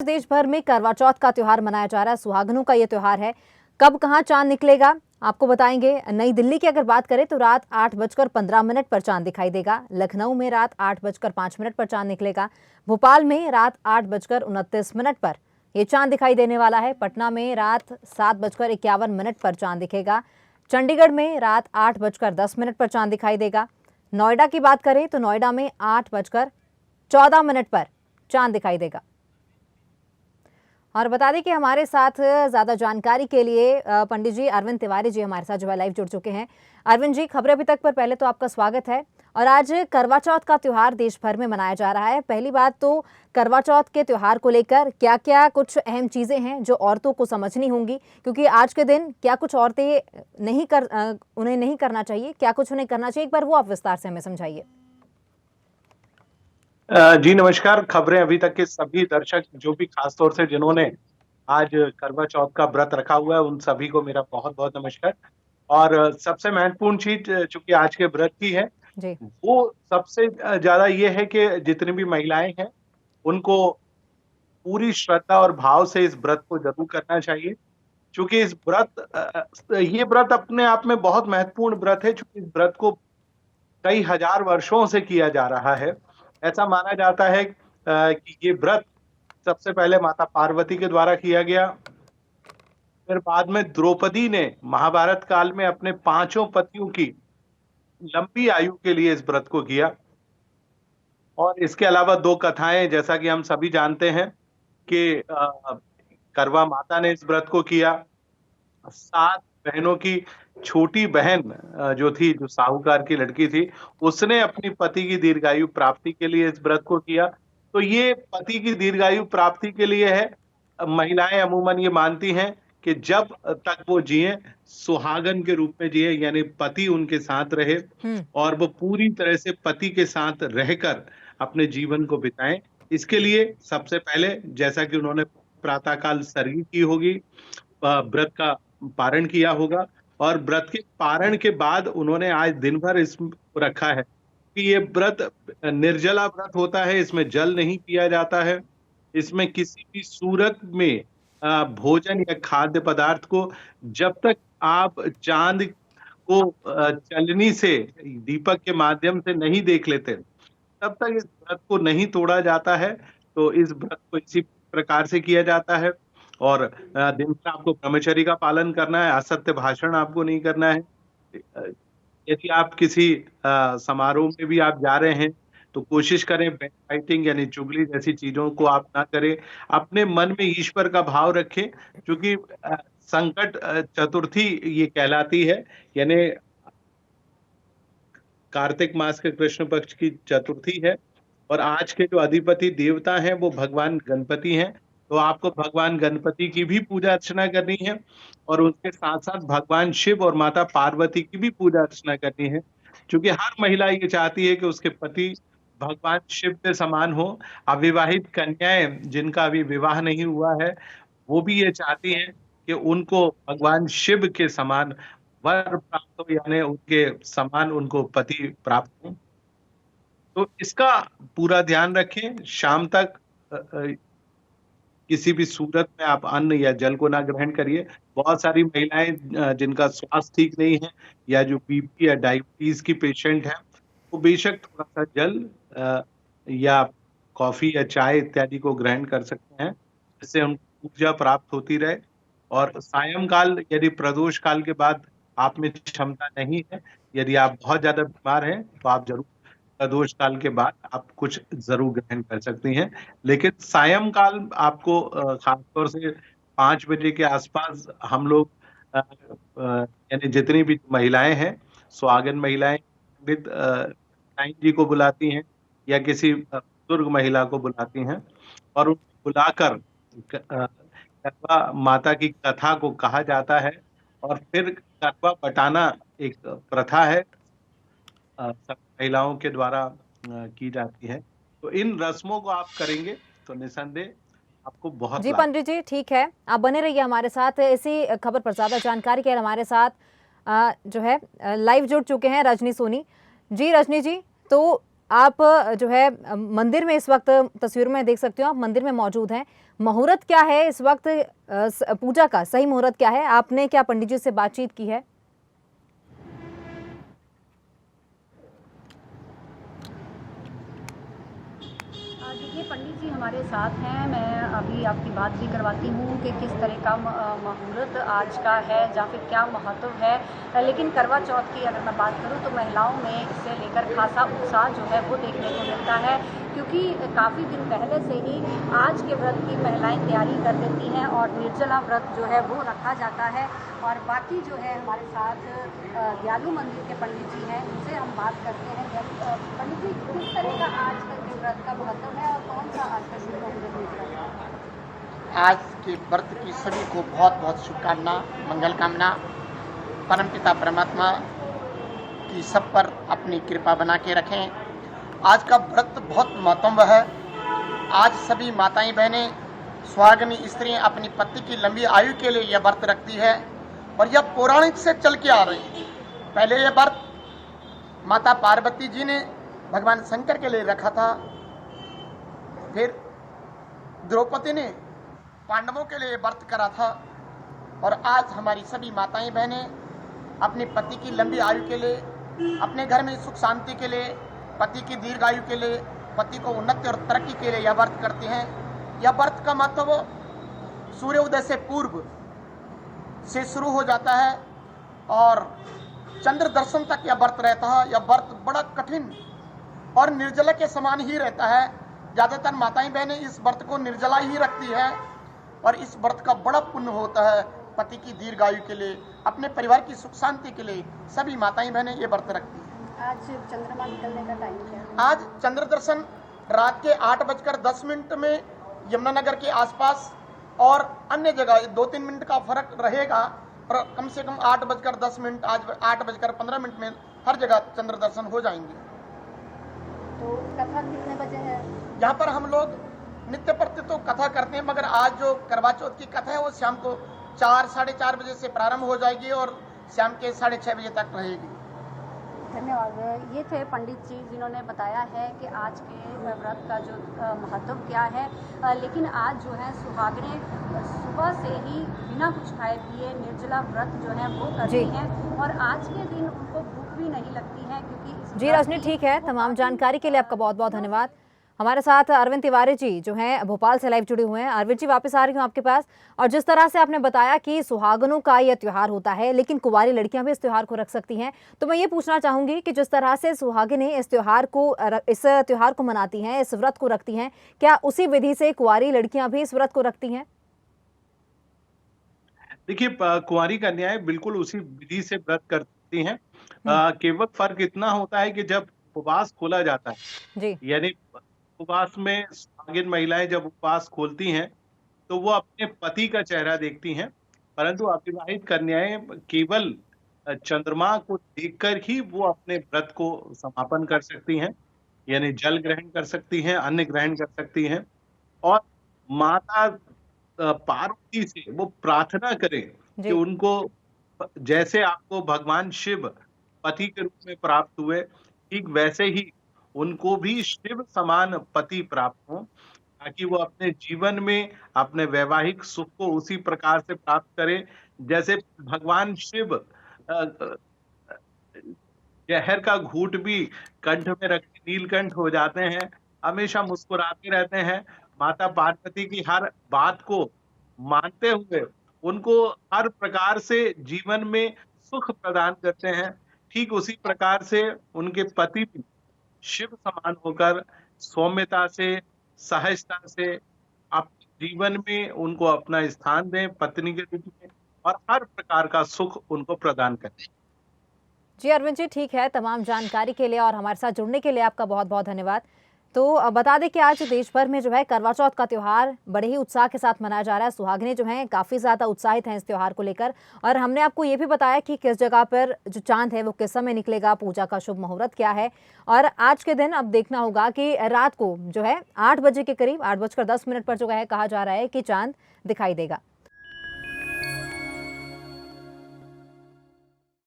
देश भर में करवा चौथ का त्योहार मनाया जा रहा है। सुहागनों का ये त्योहार है। कब कहां चांद निकलेगा आपको बताएंगे। नई दिल्ली की अगर बात करें तो रात 8:15 पर चांद दिखाई देगा। लखनऊ में रात 8:05 पर चांद निकलेगा। भोपाल में रात 8:29 पर यह चांद दिखाई देने वाला है। पटना में रात 7:51 पर चांद दिखेगा। चंडीगढ़ में रात 8:10 पर चांद दिखाई देगा। नोएडा की बात करें तो नोएडा में 8:14 पर चांद दिखाई देगा। और बता दें कि हमारे साथ ज्यादा जानकारी के लिए पंडित जी अरविंद तिवारी जी हमारे साथ जो है लाइव जुड़ चुके हैं। अरविंद जी, खबरें अभी तक पर पहले तो आपका स्वागत है। और आज करवा चौथ का त्योहार देश भर में मनाया जा रहा है। पहली बात तो करवा चौथ के त्योहार को लेकर क्या क्या कुछ अहम चीजें हैं जो औरतों को समझनी होंगी, क्योंकि आज के दिन क्या कुछ औरतें उन्हें नहीं करना चाहिए, क्या कुछ उन्हें करना चाहिए, एक बार वो आप विस्तार से हमें समझाइए। जी नमस्कार। खबरें अभी तक के सभी दर्शक जो भी खास तौर से जिन्होंने आज करवा चौथ का व्रत रखा हुआ है उन सभी को मेरा बहुत बहुत नमस्कार। और सबसे महत्वपूर्ण चीज चूंकि आज के व्रत की है जी। वो सबसे ज्यादा ये है कि जितनी भी महिलाएं हैं उनको पूरी श्रद्धा और भाव से इस व्रत को जरूर करना चाहिए। क्योंकि ये व्रत अपने आप में बहुत महत्वपूर्ण व्रत है। क्योंकि इस व्रत को कई हजार वर्षों से किया जा रहा है। ऐसा माना जाता है कि ये व्रत सबसे पहले माता पार्वती के द्वारा किया गया। फिर बाद में द्रौपदी ने महाभारत काल में अपने 5 पतियों की लंबी आयु के लिए इस व्रत को किया। और इसके अलावा 2 कथाएं जैसा कि हम सभी जानते हैं कि करवा माता ने इस व्रत को किया। 7 बहनों की छोटी बहन जो साहूकार की लड़की थी, उसने अपनी पति की दीर्घायु प्राप्ति के लिए इस व्रत को किया। तो ये पति की दीर्घायु प्राप्ति के लिए है। महिलाएं अमूमन ये मानती हैं कि जब तक वो जिए सुहागन के रूप में जिए, यानी पति उनके साथ रहे और वो पूरी तरह से पति के साथ रहकर अपने जीवन को बिताएं। इसके लिए सबसे पहले जैसा कि उन्होंने प्रातःकाल सरगी की होगी, व्रत का पारण किया होगा और व्रत के पारण के बाद उन्होंने आज दिन भर इस रखा है कि ये व्रत निर्जला व्रत होता है। इसमें जल नहीं पिया जाता है। इसमें किसी भी सूरत में भोजन या खाद्य पदार्थ को जब तक आप चांद को चलनी से दीपक के माध्यम से नहीं देख लेते तब तक इस व्रत को नहीं तोड़ा जाता है। तो इस व्रत को इसी प्रकार से किया जाता है। और दिन भर आपको ब्रह्मचर्य का पालन करना है। असत्य भाषण आपको नहीं करना है। यदि आप किसी समारोह में भी आप जा रहे हैं तो कोशिश करें बैक फाइटिंग यानी चुगली जैसी चीजों को आप ना करें। अपने मन में ईश्वर का भाव रखें, क्योंकि संकट चतुर्थी ये कहलाती है। यानी कार्तिक मास के कृष्ण पक्ष की चतुर्थी है और आज के जो अधिपति देवता हैं वो भगवान गणपति हैं। तो आपको भगवान गणपति की भी पूजा अर्चना करनी है और उसके साथ साथ भगवान शिव और माता पार्वती की भी पूजा अर्चना करनी है। क्योंकि हर महिला ये चाहती है कि उसके पति भगवान शिव के समान हो। अविवाहित कन्याएं जिनका अभी विवाह नहीं हुआ है वो भी ये चाहती हैं कि उनको भगवान शिव के समान वर प्राप्त हो, यानी उनके समान उनको पति प्राप्त हो। तो इसका पूरा ध्यान रखें। शाम तक किसी भी सूरत में आप अन्न या जल को ना ग्रहण करिए। बहुत सारी महिलाएं जिनका स्वास्थ्य ठीक नहीं है या जो बीपी या डायबिटीज की पेशेंट है वो बेशक थोड़ा सा जल या कॉफी या चाय इत्यादि को ग्रहण कर सकते हैं, जिससे उनको ऊर्जा प्राप्त होती रहे। और सायंकाल यदि प्रदोष काल के बाद आप में क्षमता नहीं है, यदि आप बहुत ज्यादा बीमार हैं तो आप जरूर प्रदोष काल के बाद आप कुछ जरूर ग्रहण कर सकती हैं। लेकिन सायंकाल आपको खासतौर से 5 बजे के आसपास हम लोग यानी जितनी भी महिलाएं हैं सुहागन महिलाएं साईं जी को बुलाती हैं या किसी बुजुर्ग महिला को बुलाती हैं और उनको बुलाकर करवा माता की कथा को कहा जाता है और फिर करवा बटाना एक प्रथा है सब महिलाओं के द्वारा की जाती है। तो इन रस्मों को आप करेंगे तो निसंदेह आपको बहुत जी पंडित जी, ठीक है, आप बने रहिए हमारे साथ। इसी खबर पर ज्यादा जानकारी के लिए हमारे साथ जो है लाइव जुड़ चुके हैं रजनी सोनी जी। रजनी जी, तो आप जो है मंदिर में इस वक्त तस्वीर में देख सकते हो, आप मंदिर में मौजूद हैं। मुहूर्त क्या है इस वक्त, पूजा का सही मुहूर्त क्या है? आपने क्या पंडित जी से बातचीत की है? देखिए पंडित जी हमारे साथ हैं। मैं अभी आपकी बात भी करवाती हूँ कि किस तरह का मुहूर्त आज का है या फिर क्या महत्व है। लेकिन करवा चौथ की अगर मैं बात करूँ तो महिलाओं में इसे लेकर खासा उत्साह जो है वो देखने को मिलता है, क्योंकि काफ़ी दिन पहले से ही आज के व्रत की महिलाएं तैयारी कर लेती हैं और निर्जला व्रत जो है वो रखा जाता है। और बाकी जो है हमारे साथ दयालु मंदिर के पंडित जी हैं, उनसे हम बात करते हैं। पंडित जी, किस तरह का आज का के व्रत का महत्व है और कौन सा आज का शुभ मुहूर्त निकला है? आज के व्रत की सभी को बहुत बहुत शुभकामना, मंगल कामना। परमपिता परमात्मा की सब पर अपनी कृपा बना के रखें। आज का व्रत बहुत महत्व है। आज सभी माताएं बहनें, सुहागिनी स्त्रियां अपनी पति की लंबी आयु के लिए यह व्रत रखती है और यह पौराणिक से चल के आ रही है। पहले यह व्रत माता पार्वती जी ने भगवान शंकर के लिए रखा था, फिर द्रौपदी ने पांडवों के लिए व्रत करा था, और आज हमारी सभी माताएं बहनें अपने पति की लंबी आयु के लिए, अपने घर में सुख शांति के लिए, पति की दीर्घायु के लिए, पति को उन्नति और तरक्की के लिए यह व्रत करते हैं। यह व्रत का महत्व सूर्योदय से पूर्व से शुरू हो जाता है और चंद्र दर्शन तक यह व्रत रहता है। यह व्रत बड़ा कठिन और निर्जला के समान ही रहता है। ज़्यादातर माताएं बहनें इस व्रत को निर्जला ही रखती है और इस व्रत का बड़ा पुण्य होता है। पति की दीर्घायु के लिए, अपने परिवार की सुख शांति के लिए सभी माताएं बहनें ये व्रत रखती हैं। आज चंद्रमा निकलने का टाइम क्या है? आज चंद्र दर्शन रात के 8:10 में यमुनानगर के आसपास और अन्य जगह 2-3 मिनट का फर्क रहेगा, और कम से कम 8:10, आज 8:15 में हर जगह चंद्र दर्शन हो जाएंगे। तो कथा कितने बजे है? यहाँ पर हम लोग नित्य प्रति तो कथा करते हैं, मगर आज जो करवा चौथ की कथा है वो शाम को 4-4:30 बजे से प्रारंभ हो जाएगी और शाम के 6:30 बजे तक रहेगी। धन्यवाद। ये थे पंडित जी जिन्होंने बताया है कि आज के व्रत का जो महत्व क्या है। लेकिन आज जो है सुहागिनें सुबह से ही बिना कुछ खाए पिए निर्जला व्रत जो है वो करती हैं, और आज के दिन उनको भूख भी नहीं लगती है, क्योंकि जी रजनी, ठीक है। तमाम जानकारी के लिए आपका बहुत बहुत धन्यवाद। हमारे साथ अरविंद तिवारी जी जो हैं भोपाल से लाइव जुड़े हुए हैं। अरविंद जी, वापस आ रही हूँ आपके पास। और जिस तरह से आपने बताया कि सुहागनों का यह त्योहार होता है, लेकिन कुंवारी लड़कियां भी इस त्योहार को रख सकती हैं, तो मैं ये पूछना चाहूंगी कि जिस तरह से सुहागिनें इस त्योहार को मनाती हैं, इस व्रत को रखती हैं, क्या उसी विधि से कुंवारी लड़कियां भी इस व्रत को रखती हैं? देखिए, कुंवारी कन्याएं बिल्कुल उसी विधि से व्रत करती हैं। केवल फर्क इतना होता है कि जब उपवास खोला जाता है, जी, यानी उपवास में सुहागिन महिलाएं जब उपवास खोलती हैं तो वो अपने पति का चेहरा देखती हैं, परंतु अविवाहित कन्याएं केवल चंद्रमा को देखकर ही वो अपने व्रत को समापन कर सकती हैं, यानी जल ग्रहण कर सकती हैं, अन्न ग्रहण कर सकती हैं, और माता पार्वती से वो प्रार्थना करें कि जी। उनको जैसे आपको भगवान शिव पति के रूप में प्राप्त हुए, ठीक वैसे ही उनको भी शिव समान पति प्राप्त हो, ताकि वो अपने जीवन में अपने वैवाहिक सुख को उसी प्रकार से प्राप्त करें जैसे भगवान शिव जहर का घूंट भी कंठ में रख के नीलकंठ हो जाते हैं, हमेशा मुस्कुराते रहते हैं। माता पार्वती की हर बात को मानते हुए उनको हर प्रकार से जीवन में सुख प्रदान करते हैं। ठीक उसी प्रकार से उनके पति भी शिव समान होकर सौम्यता से, सहजता से अपने जीवन में उनको अपना स्थान दें पत्नी के रूप में, और हर प्रकार का सुख उनको प्रदान करें। जी अरविंद जी, ठीक है। तमाम जानकारी के लिए और हमारे साथ जुड़ने के लिए आपका बहुत बहुत धन्यवाद। तो बता दें कि आज देश भर में जो है करवा चौथ का त्यौहार बड़े ही उत्साह के साथ मनाया जा रहा है। सुहागिनें जो हैं काफ़ी ज़्यादा उत्साहित हैं इस त्यौहार को लेकर, और हमने आपको ये भी बताया कि किस जगह पर जो चांद है वो किस समय निकलेगा, पूजा का शुभ मुहूर्त क्या है। और आज के दिन अब देखना होगा कि रात को जो है 8 बजे के करीब 8:10 पर जो है कहा जा रहा है कि चांद दिखाई देगा।